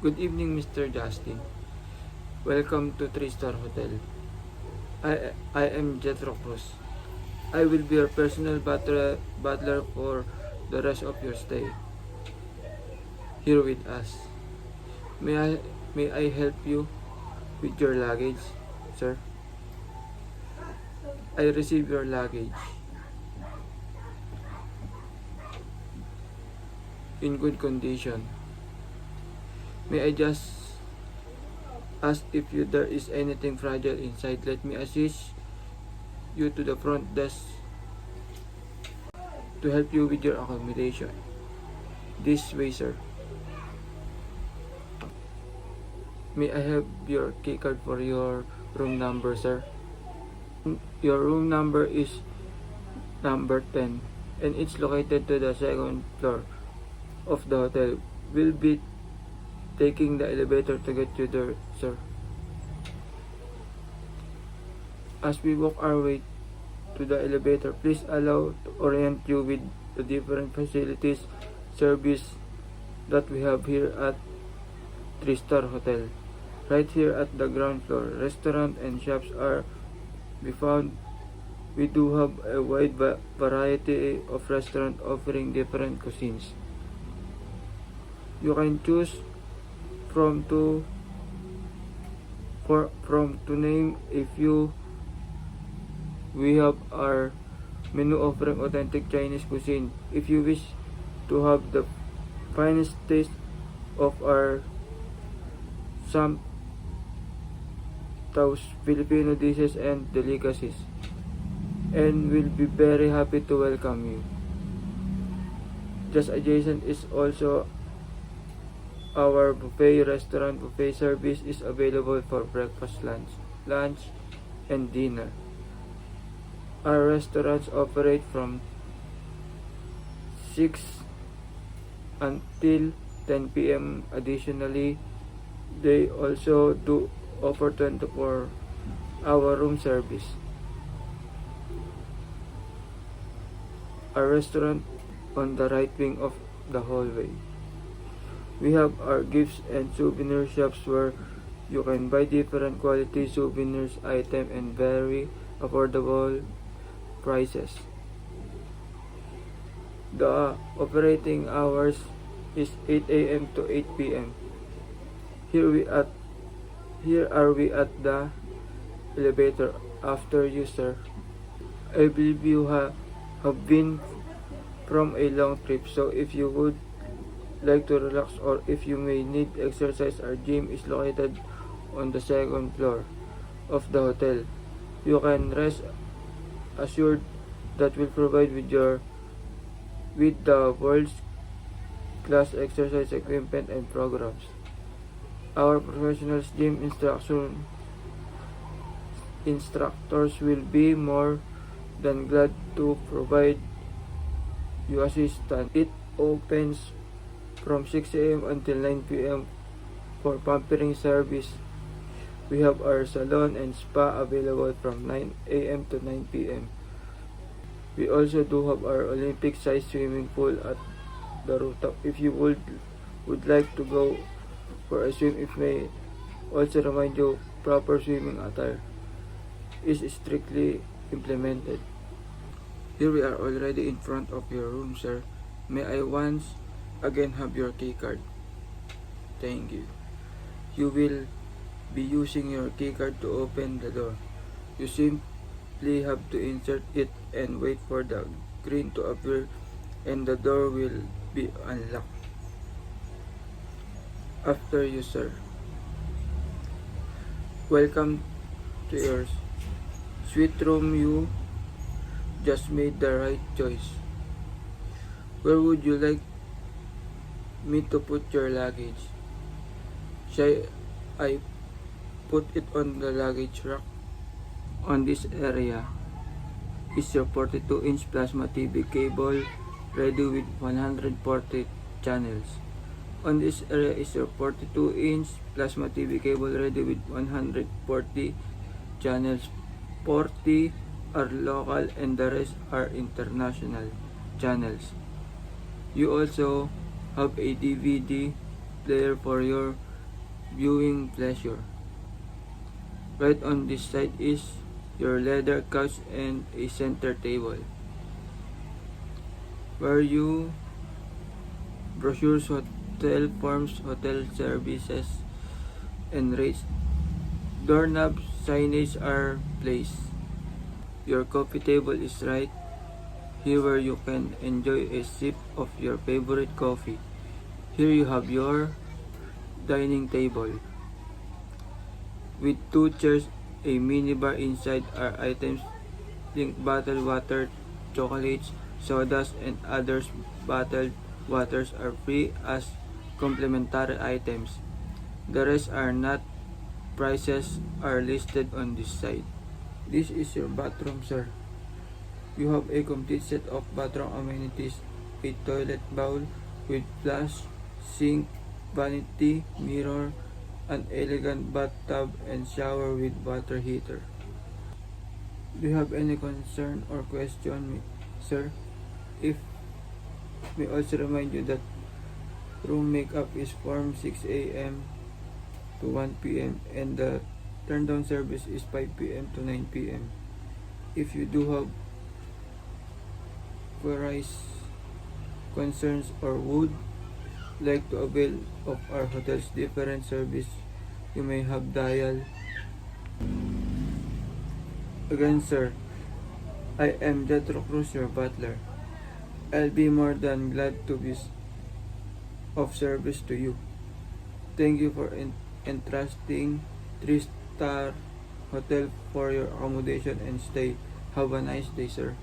Good evening, Mr. Justin. Welcome to 3-Star Hotel. I am Jethro Cruz. I will be your personal butler for the rest of your stay here with us. May I help you with your luggage, sir? I received your luggage in good condition. May I just ask if there is anything fragile inside? Let me assist you to the front desk to help you with your accommodation. This way, sir. May I have your key card for your room number, sir? Your room number is number 10 and it's located to the second floor of the hotel. We'll be taking the elevator to get you there, sir. As we walk our way to the elevator, please allow to orient you with the different facilities, service that we have here at 3-Star Hotel. Right here at the ground floor, restaurant and shops are be found. We do have a wide variety of restaurants offering different cuisines. You can choose from to name a few. We have our menu offering authentic Chinese cuisine. If you wish to have the finest taste of our some Filipino dishes and delicacies, and we'll be very happy to welcome you. Just adjacent is also our buffet restaurant. Buffet service is available for breakfast, lunch and dinner. Our restaurants operate from 6 until 10 p.m. Additionally, they also do offer 24-hour room service. Our restaurant on the right wing of the hallway. We have our gifts and souvenir shops where you can buy different quality souvenirs items and very affordable prices. The operating hours is 8 a.m. to 8 p.m. Here are we at the elevator after you, sir. I believe you have been from a long trip, so if you would like to relax or if you may need exercise, our gym is located on the second floor of the hotel. You can rest assured that we'll provide with the world's class exercise equipment and programs. Our professional gym instructors will be more than glad to provide you assistance. It opens from 6 a.m. until 9 p.m. for pampering service. We have our salon and spa available from 9 a.m. to 9 p.m. We also do have our Olympic-sized swimming pool at the rooftop. If you would like to go for a swim, if may also remind you, proper swimming attire is strictly implemented. Here we are already in front of your room, sir. May I once again have your key card? Thank you. You will be using your key card to open the door. You simply have to insert it and wait for the green to appear and the door will be unlocked. After you, sir. Welcome to your sweet room. You just made the right choice. Where would you like me to put your luggage? Shall I put it on the luggage rack? On this area is your 42-inch plasma TV cable ready with 140 channels. On this area is your 42-inch plasma TV cable ready with 140 channels. 40 are local and the rest are international channels. You also have a DVD player for your viewing pleasure. Right on this side is your leather couch and a center table, where you brochures, hotel forms, hotel services, and rates. Doorknob signage are placed. Your coffee table is right here where you can enjoy a sip of your favorite coffee. Here you have your dining table. With two chairs, a minibar inside are items like bottled water, chocolates, sodas, and others. Bottled waters are free as complimentary items. The rest are not. Prices are listed on this side. This is your bathroom, sir. You have a complete set of bathroom amenities, a toilet bowl with flush, sink, vanity, mirror, an elegant bathtub, and shower with water heater. Do you have any concern or question, sir? If may also remind you that room makeup is from 6 a.m. to 1 p.m. and the turn down service is 5 p.m. to 9 p.m. If you do have queries, concerns, or would like to avail of our hotel's different service, you may have dial. Again, sir, I am Jethro Cruz, your butler. I'll be more than glad to be of service to you. Thank you for entrusting 3-star hotel for your accommodation and stay. Have a nice day, sir.